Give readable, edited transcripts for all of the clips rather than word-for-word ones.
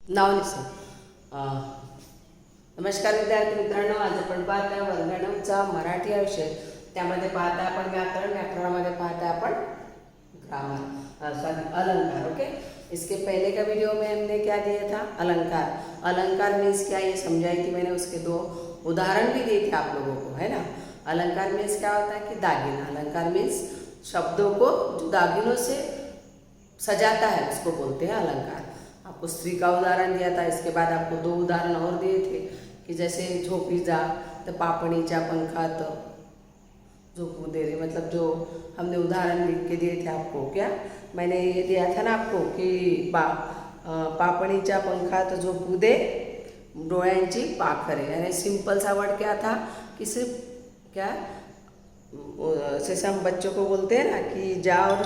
Now listen. नमस्कार विद्यार्थी मित्रांनो, आज आपण पाहता वर्ग 9चा मराठी हा विषय. त्यामध्ये पाहता आपण व्याकरण, व्याकरणामध्ये पाहता अपन ग्रामर, सॉरी अलंकार. ओके, इसके पहले का वीडियो में हमने क्या दिया था? अलंकार. अलंकार मीन्स क्या, ये समझाई थी मैंने. उसके दो उदाहरण भी दिए थे आप लोगों को, है ना. अलंकार मीन्स क्या होता है कि दागिना. अलंकार मीन्स शब्दों को जो दागिनों से सजाता है उसको बोलते हैं अलंकार. आपको स्त्री का उदाहरण दिया था. इसके बाद आपको दो उदाहरण और दिए थे कि जैसे झोपीचा तो पापणीच्या पंखात झोपू दे रे, मतलब जो हमने उदाहरण लिख के दिए थे आपको. क्या मैंने ये दिया था ना आपको कि पापणीच्या पंखात झोपू दे डोळ्यांची पाखरे. यानी सिंपल सा वर्ड क्या था कि सिर्फ क्या, जैसे हम बच्चों को बोलते हैं ना कि जा और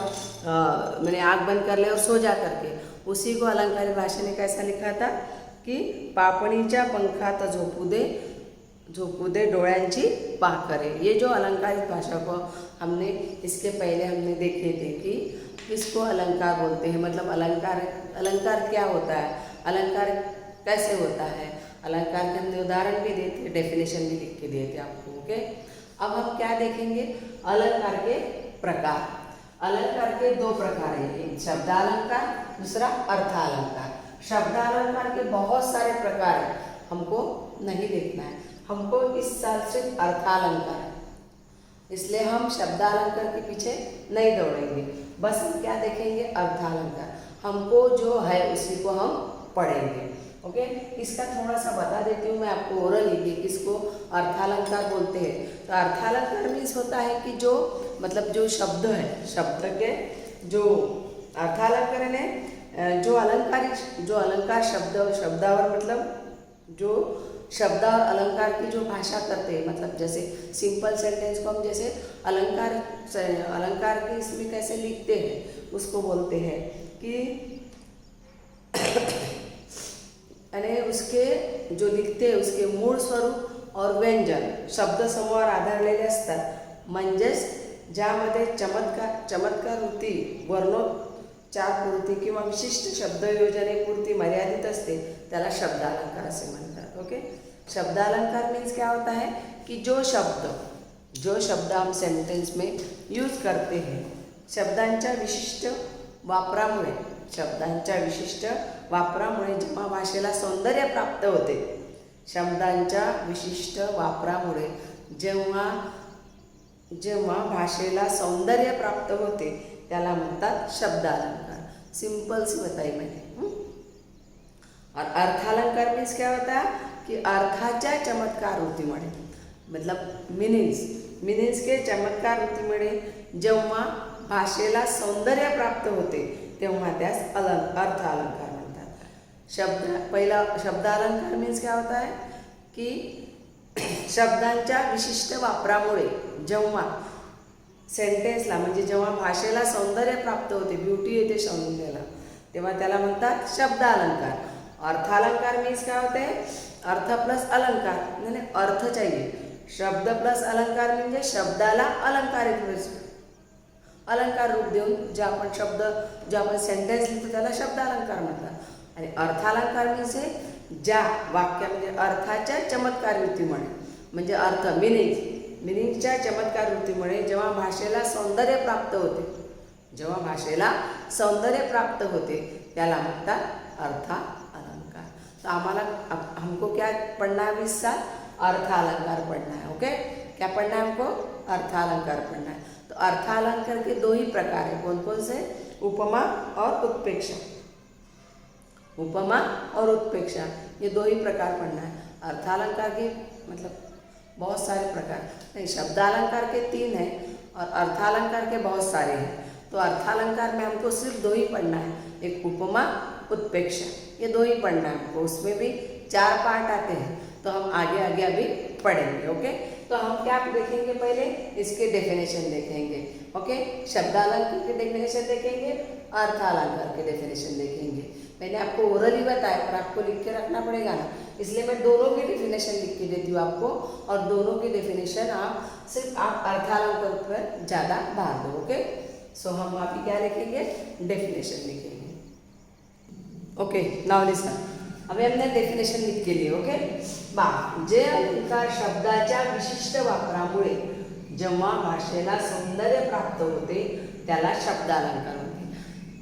मैंने आँख बंद कर ले और सो जा करके, उसी को अलंकारी भाषा ने कैसा लिखा था कि पापणीच्या पंखात झोपू दे डोळ्यांची पाखरे. ये जो अलंकारित भाषा को हमने इसके पहले हमने देखे थे कि किसको अलंकार बोलते हैं. मतलब अलंकार क्या होता है, अलंकार कैसे होता है. अलंकार के हमने उदाहरण भी दिए थे, डेफिनेशन भी लिख के दिए थे आपको. ओके, अब हम क्या देखेंगे, अलंकार के प्रकार. अलंकार के दो प्रकार हैं, एक शब्दालंकार, दूसरा अर्थालंकार. शब्दालंकार के बहुत सारे प्रकार हैं, हमको नहीं देखना है. हमको इस साल सिर्फ अर्थालंकार है, इसलिए हम शब्दालंकार के पीछे नहीं दौड़ेंगे. बस हम क्या देखेंगे, अर्थालंकार. हमको जो है उसी को हम पढ़ेंगे. ओके, इसका थोड़ा सा बता देती हूँ मैं आपको ओरली कि किसको अर्थालंकार बोलते हैं. तो अर्थालंकार मीन्स होता है कि जो मतलब जो शब्द है, शब्द के जो अर्थालंकार है, जो अलंकार शब्दावर मतलब जो शब्द और अलंकार की जो भाषा करते हैं. मतलब जैसे सिंपल सेंटेंस को हम जैसे अलंकार के इसमें कैसे लिखते हैं उसको बोलते हैं कि यानी उसके जो लिखते हैं उसके मूळ स्वरूप और व्यंजन शब्द समूहावर आधारलेले असतात. म्हणजेच ज्यामध्ये चमत्कार वृत्ती, वर्णोच्चारपूर्ती किंवा विशिष्ट शब्दयोजनेपुरती मर्यादित असते त्याला शब्दालंकार असे म्हणतात. ओके, शब्दालंकार मीन्स क्या होता है कि जो शब्द हम सेंटेंस में यूज करते हैं, शब्दांच्या विशिष्ट वापरामुळे जेव्हा भाषेला सौंदर्य प्राप्त होते, शब्दांच्या विशिष्ट वापरामुळे जेव्हा भाषेला सौंदर्य प्राप्त होते त्याला म्हणतात शब्दालंकार. सिंपल सी बताई मैंने. और अर्थालंकार मीन्स क्या होता है कि अर्थाच्या चमत्कार वृत्तीमुळे, मतलब मीनिंग्स के चमत्कार वृत्तीमुळे जेव्हा भाषेला सौंदर्य प्राप्त होते तेव्हा त्यास अर्थालंकार म्हणतात. पहिला शब्दालंकार मीन्स क्या होता है कि शब्दांच्या विशिष्ट वापरामुळे जेव्हा सेंटेन्सला म्हणजे जेव्हा भाषेला सौंदर्य प्राप्त होते, ब्युटी येते सौंदर्याला, तेव्हा त्याला म्हणतात शब्दालंकार. अर्थालंकार मीन्स क्या होते हैं, अर्थ प्लस अलंकार. नहीं, अर्थ चाहिए. शब्द प्लस अलंकार म्हणजे शब्दाला अलंकार रूप देऊन जे आपण सेंटेन्स लिहितो त्याला शब्दालंकार म्हणतात. आणि अर्थालंकार मीन्स ज्या वाक्यामध्ये अर्थाच्या चमत्कार वृत्तीमुळे, म्हणजे अर्थ मिनिंगच्या चमत्कार वृत्तीमुळे जेव्हा भाषेला सौंदर्य प्राप्त होते त्याला म्हणतात अर्थालंकार. तो हमको क्या पढ़ना है इस साल, अर्थालंकार पढ़ना है. ओके, क्या पढ़ना है हमको, अर्थालंकार पढ़ना है. तो अर्थालंकार के दो ही प्रकार है. कौन कौन से, उपमा और उत्प्रेक्षा. उपमा और उत्प्रेक्षा ये दो ही प्रकार पढ़ना है. अर्थालंकार के मतलब बहुत सारे प्रकार नहीं, शब्दालंकार के 3 हैं और अर्थालंकार के बहुत सारे हैं. तो अर्थालंकार में हमको सिर्फ दो ही पढ़ना है, एक उपमा, उत्प्रेक्षा, ये दो ही पढ़ना है हमको. उसमें भी 4 पार्ट आते हैं, तो हम आगे अभी पढ़ेंगे. ओके, तो हम क्या देखेंगे, पहले इसके डेफिनेशन देखेंगे. ओके, शब्दालंकार के डेफिनेशन देखेंगे, अर्थालंकार के डेफिनेशन देखेंगे. मैंने आपको ओरली बताया पर आपको लिख के रखना पड़ेगा ना, इसलिए मैं दोनों की डेफिनेशन लिख के देती हूँ आपको. और दोनों की डेफिनेशन आप अर्थालंकार पर ज़्यादा भार दो. ओके, सो हम अभी क्या लिखेंगे, डेफिनेशन लिखेंगे. Okay, now listen. अभी हमने डेफिनेशन लिख केली. ओके बा, जे अलंकार शब्दाच्या विशिष्ट वापरामुळे जेव्हा भाषेला सौंदर्य प्राप्त होते त्याला शब्दालंकार होते.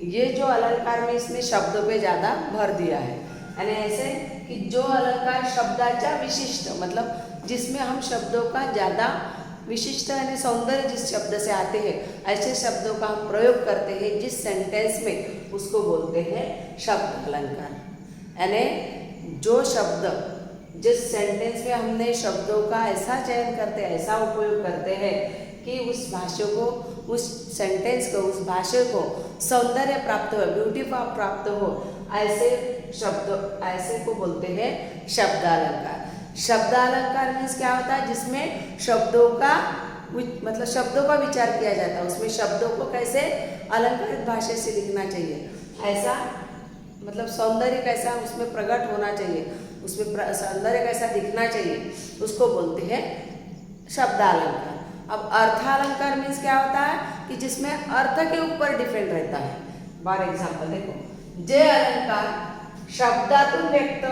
ये जो अलंकार में इसने शब्दों पे ज़्यादा भर दिया है. यानी ऐसे कि जो अलंकार शब्दाच्या विशिष्ट मतलब जिसमें हम शब्दों का ज़्यादा विशिष्ट यानी सौंदर्य जिस शब्द से आते हैं ऐसे शब्दों का हम प्रयोग करते हैं जिस सेंटेंस में उसको बोलते हैं शब्द अलंकार. यानी जो शब्द जिस सेंटेंस में हमने शब्दों का ऐसा चयन करते ऐसा उपयोग करते हैं कि उस भाषा को उस सेंटेंस को उस भाषा को सौंदर्य प्राप्त हो ब्यूटी प्राप्त हो ऐसे शब्द ऐसे को बोलते हैं शब्दालंकार. शब्दालंकार मीन्स क्या होता है जिसमें शब्दों का मतलब शब्दों का विचार किया जाता है. उसमें शब्दों को कैसे अलंकारित भाषा से लिखना चाहिए ऐसा मतलब सौंदर्य कैसा उसमें प्रकट होना चाहिए उसमें सौंदर्य कैसा दिखना चाहिए उसको बोलते हैं शब्दालंकार. अब अर्थालंकार मीन्स क्या होता है कि जिसमें अर्थ के ऊपर डिपेंड रहता है. फॉर एग्जाम्पल देखो, जे अलंकार शब्दातून व्यक्त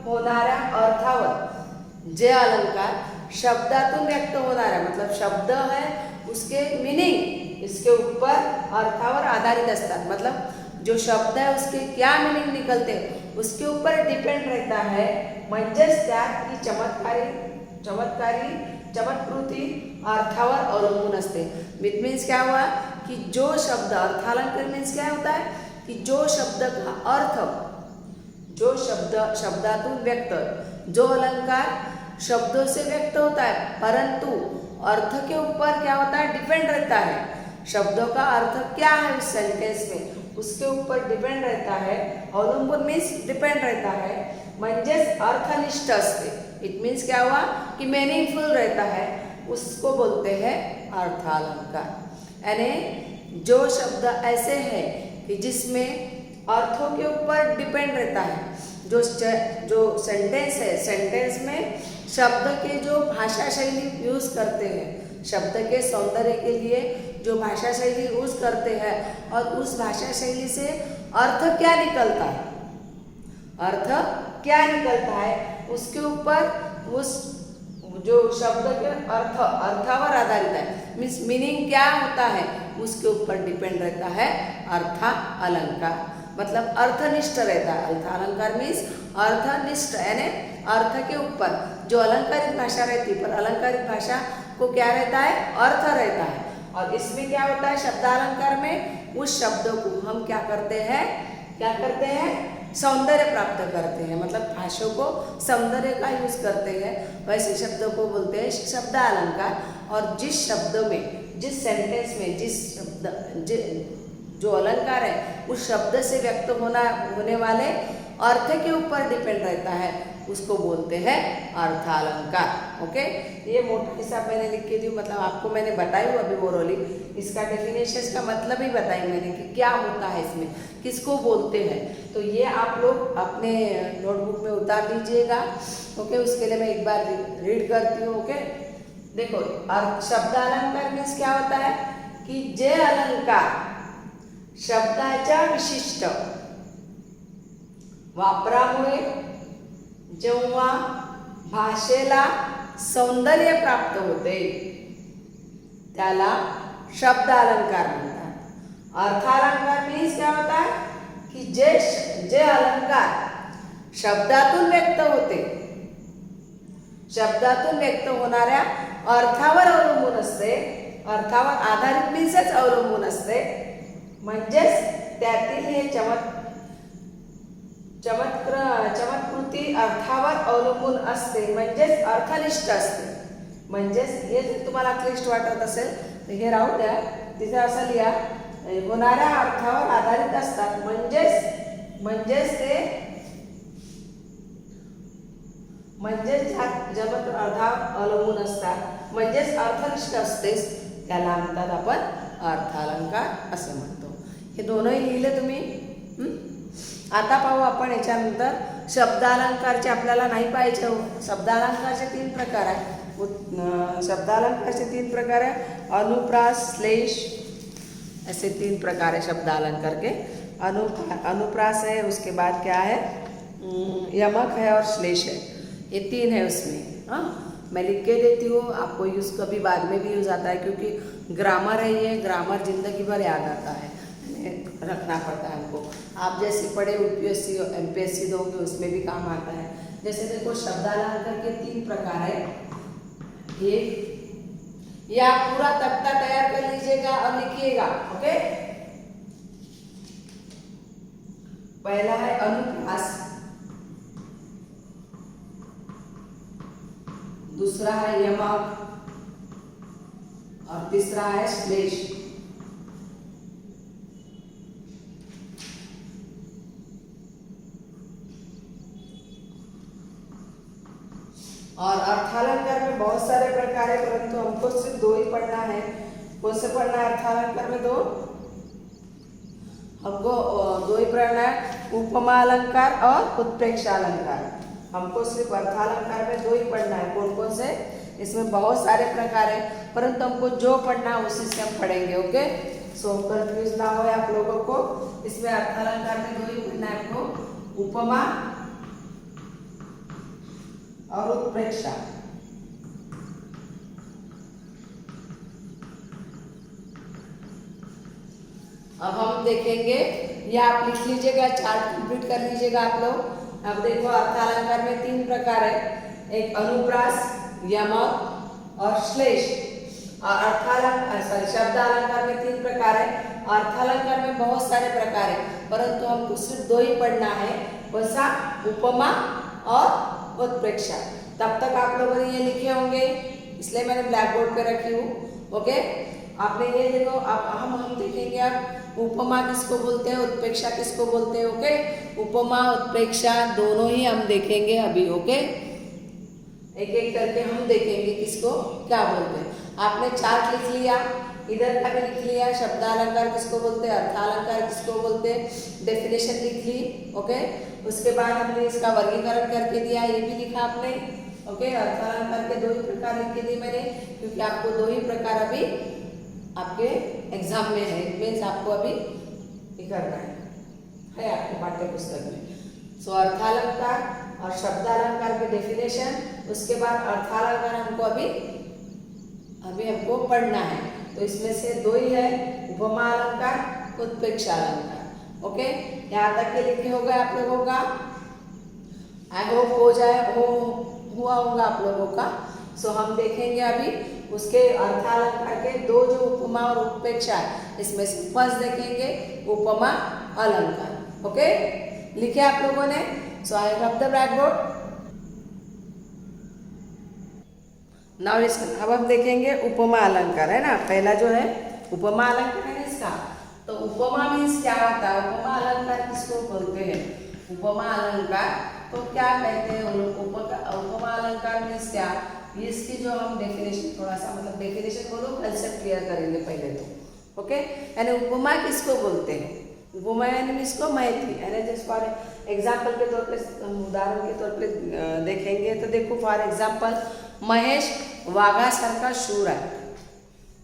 होणाऱ्या अर्थावर जे अलंकार शब्दातून व्यक्त होणाऱ्या मतलब शब्द है उसके मीनिंग इसके ऊपर अर्थावर आधारित असतात. मतलब जो शब्द है उसके क्या मीनिंग निकलते हैं उसके ऊपर डिपेंड रहता है. म्हणजेच त्यात ही चमत्कृती अर्थावर अवलंबून असते. इट मीन्स क्या हुआ कि जो शब्द अर्थालंकार मीन्स क्या होता है कि जो शब्द का अर्थ जो शब्दातून व्यक्त जो अलंकार शब्दों से व्यक्त होता है परंतु अर्थ के ऊपर क्या होता है डिपेंड रहता है. शब्दों का अर्थ क्या है उस सेंटेंस में उसके ऊपर डिपेंड रहता है. अवलंबून मीन्स डिपेंड रहता है म्हणजेच अर्थनिष्ठ असते. इट मीन्स क्या हुआ कि मीनिंगफुल रहता है उसको बोलते हैं अर्थालंकार. यानी जो शब्द ऐसे हैं कि जिसमें अर्थों के ऊपर डिपेंड रहता है. जो सेंटेंस है सेंटेंस में शब्द के जो भाषा शैली यूज़ करते हैं शब्द के सौंदर्य के लिए जो भाषा शैली यूज़ करते हैं और उस भाषा शैली से अर्थ क्या निकलता है उसके ऊपर उस जो शब्द के अर्थावर आधारित है मीन्स मीनिंग क्या होता है उसके ऊपर डिपेंड रहता है अर्था अलंकार. मतलब अर्थनिष्ठ रहता है. अर्थालंकार मीन्स अर्थनिष्ठ यानी अर्थ के ऊपर जो अलंकारित भाषा रहती है पर अलंकारित भाषा को क्या रहता है अर्थ रहता है. और इसमें क्या होता है शब्दालंकार में उस शब्दों को हम क्या करते हैं सौंदर्य प्राप्त करते हैं. मतलब भाषा को सौंदर्य का यूज करते हैं वैसे शब्दों को बोलते हैं शब्दालंकार. और जिस शब्द में जिस सेंटेंस में जिस शब्द जो अलंकार है उस शब्द से व्यक्त होने वाले अर्थ के ऊपर डिपेंड रहता है उसको बोलते हैं अर्थालंकार. ओके ये मोटा हिसाब मैंने लिख के दी मतलब आपको मैंने बताई हूँ अभी ओरली इसका डेफिनेशन का मतलब ही बताई मैंने कि क्या होता है इसमें किसको बोलते हैं. तो ये आप लोग अपने नोटबुक में उतार लीजिएगा. ओके उसके लिए मैं एक बार रीड करती हूँ. ओके देखो शब्दालंकार मीन्स क्या होता है कि जे अलंकार शब्दाच्या विशिष्ट वापरामुळे जेव्हा भाषेला सौंदर्य प्राप्त होते त्याला शब्दालंकार म्हणतात. अर्थालंकार मीन्स क्या होता है कि जे अलंकार शब्दातून व्यक्त होते शब्दातून व्यक्त होणाऱ्या अर्थावर अवलंबून असते. अर्थावर आधारित मीन्सच अवलंबून असते. म्हणजेच त्यातील हे चमत्कृती अर्थावर अवलंबून असते म्हणजेच अर्थनिष्ठ असते. म्हणजेच हे जर तुम्हाला क्लिष्ट वाटत असेल तर हे राहू द्या तिथे असं लिहा होणाऱ्या अर्थावर आधारित असतात. म्हणजेच जमत अर्थावर अवलंबून असतात म्हणजेच अर्थनिष्ठ असतेच त्याला म्हणतात आपण अर्थालंकार असं म्हणतो. हे दोनही लिहिले तुम्ही. आता पाहू आपण याच्यानंतर शब्दालंकारचे आपल्याला नाही पाहिजे. शब्दालंकारचे 3 प्रकार आहे. शब्दालंकारचे 3 प्रकार है अनुप्रास श्लेष ऐसे 3 प्रकार है शब्दालंकार के. अनुप्रास है उसके बाद क्या है यमक है और श्लेष है, ये 3 है उसमें। हाँ, मैं लिख के देती हूँ, आपको यूज़ कभी बाद में भी यूज़ आता है, क्योंकि ग्रामर है ये, ग्रामर जिंदगी भर याद आता है, रखना पड़ता है हमको। आप जैसे पढ़े यूपीएससी एमपीएससी दोगे उसमें भी काम आता है। जैसे देखो शब्दालंकार के 3 प्रकार है। ये आप पूरा तख्ता तैयार कर लीजिएगा और लिखिएगा, ओके। पहला है अनुप्रास, दूसरा है यमक और तीसरा है श्लेष। और अर्थालंकार में बहुत सारे प्रकार है, परंतु हमको सिर्फ 2 ही पढ़ना है। कौन से पढ़ना है अर्थालंकार में? 2 हमको 2 ही पढ़ना है, उपमा अलंकार और उत्प्रेक्षा अलंकार। हमको सिर्फ अर्थालंकार में 2 ही पढ़ना है। कौन कौन से? इसमें बहुत सारे प्रकार है, परंतु हमको जो पढ़ना है उसी से हम पढ़ेंगे, ओके। सो कंफ्यूज ना हो आप लोगों को। इसमें अर्थालंकार में 2 ही पढ़ना है आपको, उपमा और उत्प्रेक्षा। अब हम देखेंगे, ये आप लिख लीजिएगा, चार्ट कंप्लीट कर लीजिएगा आप लोग। अब देखो अर्थालंकार में 3 प्रकार है, एक अनुप्रास, यमक और श्लेष। और शब्दालंकार में 3 प्रकार है। अर्थालंकार में बहुत सारे प्रकार है, परंतु हमको सिर्फ 2 ही पढ़ना है। कौन सा? उपमा और उत्प्रेक्षा। तब तक आप लोगों ने ये लिखे होंगे, इसलिए मैंने ब्लैक बोर्ड पे रखी हूँ, ओके। आपने ये देखो, अब हम देखेंगे अब उपमा किसको बोलते हैं, उत्प्रेक्षा किसको बोलते हैं, ओके। उपमा उत्प्रेक्षा दोनों ही हम देखेंगे अभी, ओके। एक एक करके हम देखेंगे किसको क्या बोलते हैं। आपने चार्ट लिख लिया, इधर का भी लिख लिया, शब्दालंकार किसको बोलते हैं, अर्थालंकार किसको बोलते हैं, डेफिनेशन लिख ली, ओके। उसके बाद हमने इसका वर्गीकरण करके दिया, ये भी लिखा आपने, ओके। अर्थालंकार के 2 ही प्रकार लिख के दिए मैंने, क्योंकि आपको 2 ही प्रकार अभी आपके एग्जाम में है, मीन्स आपको अभी ये करना है आपके पाठ्य पुस्तक में। सो अर्थालंकार और शब्दालंकार के डेफिनेशन, उसके बाद अर्थालंकार हमको अभी हमको पढ़ना है। तो इसमें से 2 ही है, उपमा अलंकार, उत्प्रेक्षा अलंकार, ओके। यहाँ तक के लिखे हो गए आप लोगों का, आई होप हुआ होगा आप लोगों का। सो हम देखेंगे अभी उसके अर्थालंकार के 2 जो उपमा और उत्प्रेक्षा है, इसमें से फर्स्ट देखेंगे उपमा अलंकार, ओके। लिखे आप लोगों ने? So I have the blackboard now. अब हम देखेंगे उपमा अलंकार, है ना। पहला जो है उपमा अलंकार है इसका। तो उपमा मीन्स क्या होता है, उपमा अलंकार किसको बोलते हैं? उपमा अलंकार तो क्या कहते हैं उन लोग? उपमा अलंकार मीन्स क्या? इसकी जो हम डेफिनेशन थोड़ा सा, मतलब डेफिनेशन बोलो, कंसेप्ट क्लियर करेंगे पहले तो, ओके। यानी उपमा किसको बोलते हैं? उपमा यानी इसको मैथी, यानी जैसे फॉर एग्जाम्पल के तौर पे, उदाहरण के तौर पे देखेंगे तो देखो, फॉर एग्जाम्पल महेश वाघासारखा शूर आहे,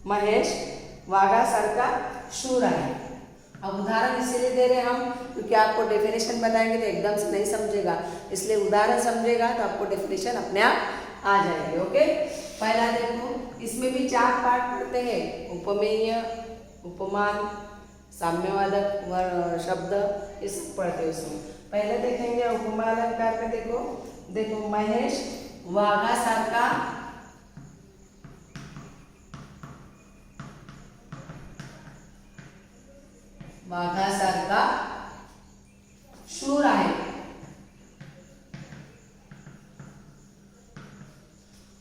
महेश वाघासारखा शूर आहे। अब उदाहरण इसीलिए दे रहे हम क्योंकि आपको डेफिनेशन बताएंगे तो एकदम से नहीं समझेगा, इसलिए उदाहरण समझेगा तो आपको डेफिनेशन अपने आप आ जाएगी, ओके। पहला देखो, इसमें भी 4 पार्ट पढ़ते हैं, उपमेय, उपमान, साम्यवादक शब्द, ये सब पढ़ते हैं उसमें। पहले देखेंगे उपमा अलंकार में, देखो महेश वाघासारखा शूर आहे।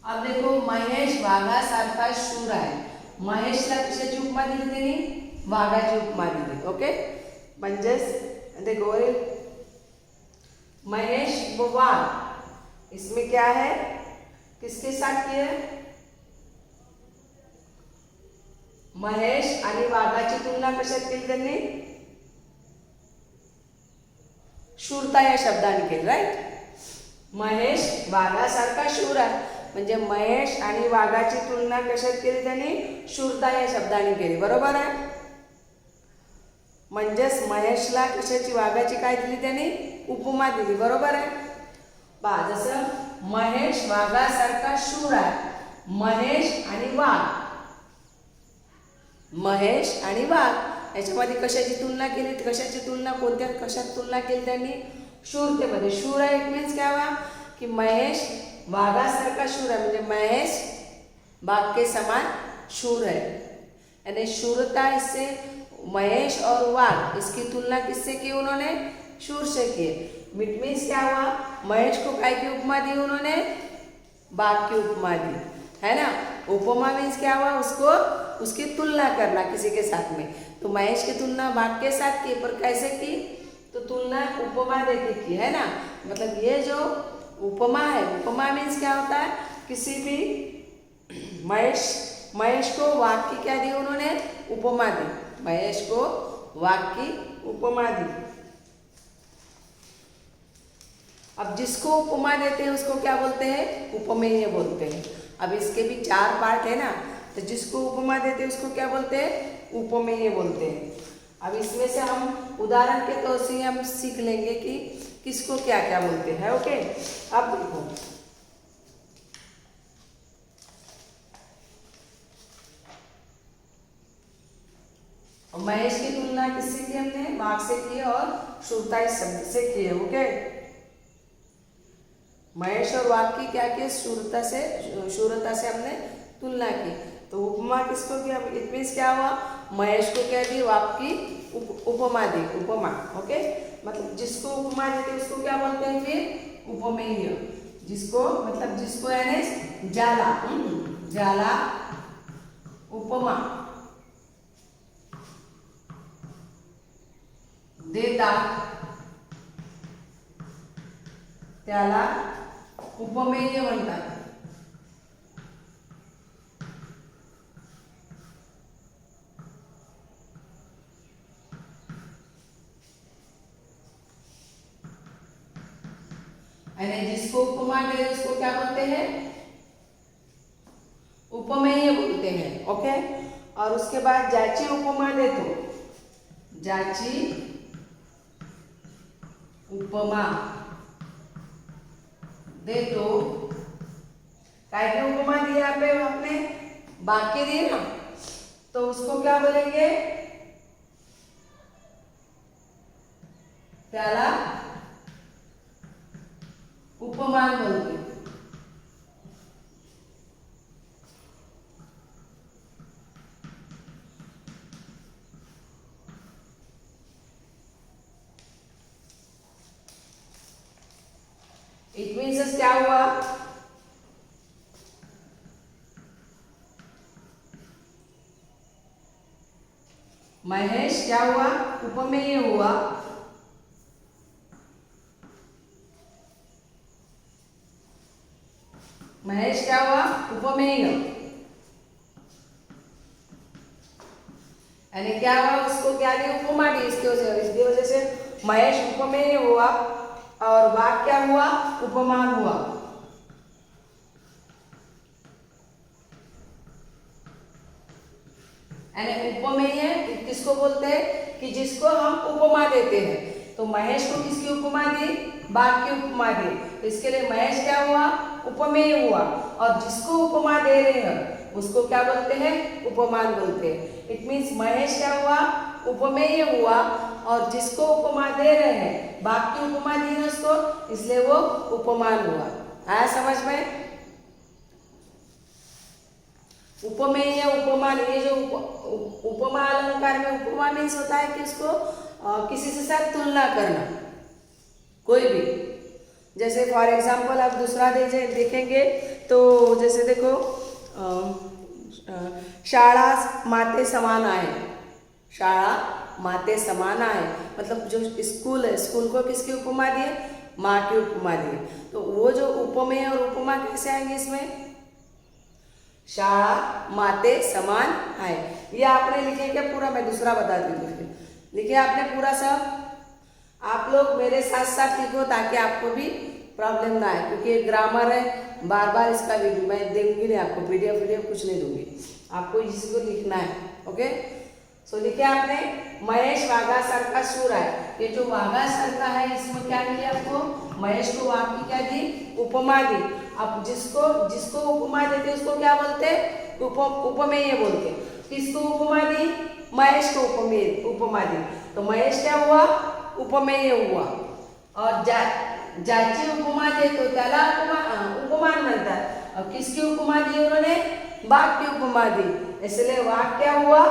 अब देखो महेश वाघासारखा शूर आहे, महेशला कशाची उपमा दिली त्यांनी? वाघाची उपमा दिली, ओके। म्हणजेच देखो महेश व वाघ, इसमें क्या है, किसके साथ किया है? महेश आणि वाघाची तुलना कशात केली त्यांनी? शूरता या शब्दाने केली, राईट। महेश वाघासारखा शूर आहे, म्हणजे महेश आणि वाघाची तुलना कशात केली त्यांनी? शूरता या शब्दाने केली, बरोबर आहे। म्हणजेच महेशला कशाची वाघाची काय दिली त्याने उपमा दिली. बरोबर आहे. पहा जसं महेश वाघासारखा शूर आहे. महेश आणि वाघ, महेश आणि वाघ याच्यामध्ये कशाची तुलना केली, कशाची तुलना, कोणत्या कशात तुलना केली त्यांनी, शूरतेमध्ये. शूर आहे इट मीन्स काय हुआ कि महेश वाघासारखा शूर है, म्हणजे महेश बाघ के समान शूर है. यानी शूरता इससे महेश और वाघ इसकी तुलना किससे की उन्होंने, शूर से की. इट मीन्स क्या हुआ, महेश को काय की उपमा दी उन्होंने, बाघ की उपमा दी, है ना. उपमा मीन्स क्या हुआ, उसको उसकी तुलना करना किसी के साथ में. तो महेश की तुलना बाघ के साथ की, पर कैसे की, तो तुलना उपमा देके की, है ना. मतलब ये जो उपमा है, उपमा मीन्स क्या होता है, किसी भी महेश को वाघ की क्या दी उन्होंने, उपमा दी. महेश को वाघ की उपमा दी. अब जिसको उपमा देते हैं उसको क्या बोलते हैं, उपमेय बोलते हैं. अब इसके भी 4 पार्ट है ना, तो जिसको उपमा देते हैं उसको क्या बोलते हैं, उपमेय बोलते हैं. अब इसमें से हम उदाहरण के तौर से हम सीख लेंगे कि किसको क्या क्या बोलते हैं. ओके. अब देखो महेश की तुलना किससे की हमने, बाघ से की है और शूरता इस शब्द से की है. ओके. महेश और वाघ की क्या की, शूरता से हमने तुलना की. तो उपमा किसको किया, इट मीन्स क्या हुआ, महेश को क्या दी, वाघ की उपमा दी. उपमा. ओके. मतलब जिसको उपमा देते उसको क्या बोलते हैं फिर, उपमेय. जिसको मतलब जिसको यानी जाला, जाला उपमा देता त्याला उपमेय म्हणतात. यानी जिसको उपमा दे उसको क्या बोलते हैं, उपमेय बोलते हैं. ओके. और उसके बाद ज्याची उपमा देतो, ज्याची उपमा देतो, काय की उपमा दी यहाँ पे आपने, बाघ के दिए ना, तो उसको क्या बोलेंगे, त्याला उपमान बोलते. इट मीन्स क्या हुआ, महेश क्या हुआ, उपमेय हुआ. महेश क्या हुआ, उपमेय. यानी क्या हुआ, उसको क्या दी, उपमा दी. इसकी वजह से महेश उपमेय हुआ और वाघ क्या हुआ, उपमान हुआ. यानी उपमेय किसको बोलते हैं, कि जिसको हम उपमा देते हैं. तो महेश को किसकी उपमा दी, बाघ की उपमा दी. तो इसके लिए महेश क्या हुआ, उपमेय हुआ. और जिसको उपमा दे रहे हैं उसको क्या बोलते हैं, उपमान बोलते हैं. इट मीन्स महेश क्या हुआ, उपमेय हुआ, और जिसको उपमा दे रहे हैं, बाघ की उपमा दी है उसको, इसलिए वो उपमान हुआ. आया समझ में. उपमेय उपमान, ये जो उपमा अलंकार में उपमा मीन्स होता है कि उसको किसी से साथ तुलना करना, कोई भी. जैसे फॉर एग्जाम्पल आप दूसरा देखेंगे तो जैसे देखो शाळा माते समान आहे, शाळा माते समान आहे. मतलब जो स्कूल है, स्कूल को किसकी उपमा दी है, माँ की उपमा दी है. तो वो जो उपमेय और उपमा कैसे आएंगे इसमें, शाळा माते समान है. ये आपने लिखे क्या पूरा, मैं दूसरा बता दूँ. लिखे आपने पूरा सब, आप लोग मेरे साथ साथ लिखो ताकि आपको भी प्रॉब्लम ना आए, क्योंकि ये ग्रामर है. बार बार इसका वीडियो मैं दूंगी नहीं आपको, पीडीएफ कुछ नहीं दूंगी, आपको इसी को लिखना है. ओके. सो लिखे आपने महेश वाघासारखा सूर आहे। ये जो वाघासारखा है इसमें क्या मिली आपको, महेश को वाघ की क्या दी, उपमा दी। अब जिसको जिसको उपमा देते उसको क्या बोलते, उपमेय बोलते। किसको उपमा दी, महेश को उपमा दी। तो महेश क्या हुआ, उपमेय हुआ। और ज्याची उपमा देतो त्याला उपमान म्हणतात। और किसकी उपमा दी उन्होंने, बाघ की उपमा दी, इसलिए वाघ क्या हुआ,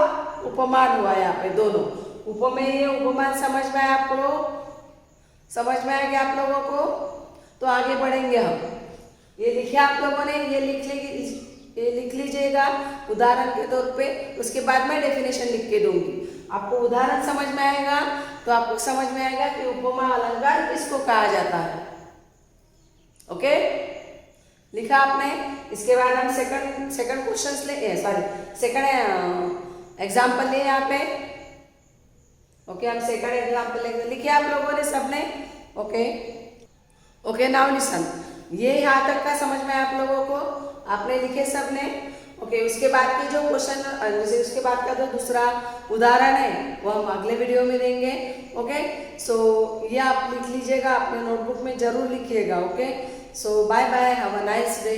उपमान हुआ। यहाँ पे दोनों उपमेय उपमान समझ में आया आप लोग, समझ में आ गया आप लोगों को। तो आगे बढ़ेंगे हम। ये लिखे आप लोगों ने, ये लिख लीजिएगा उदाहरण के तौर पे। उसके बाद मैं डेफिनेशन लिख के दूंगी। आपको उदाहरण समझ में आएगा तो आपको समझ में आएगा कि उपमा अलंकार किसको कहा जाता है। ओके, लिखा आपने। इसके बाद हम सेकंड क्वेश्चन सेकंड एग्जाम्पल लिए यहाँ पे। ओके, हम सेकंड एग्जाम्पल लेंगे। लिखे आप लोगों ने सबने। Okay, now listen. ये यहाँ तक का समझ में आप लोगों को, आपने लिखे सबने। ओके, उसके बाद के जो क्वेश्चन, उसके बाद का जो दूसरा उदाहरण है वो हम अगले वीडियो में देंगे। ओके, सो ये आप लिख लीजिएगा, अपने नोटबुक में जरूर लिखिएगा। Okay, so bye bye, have a nice day.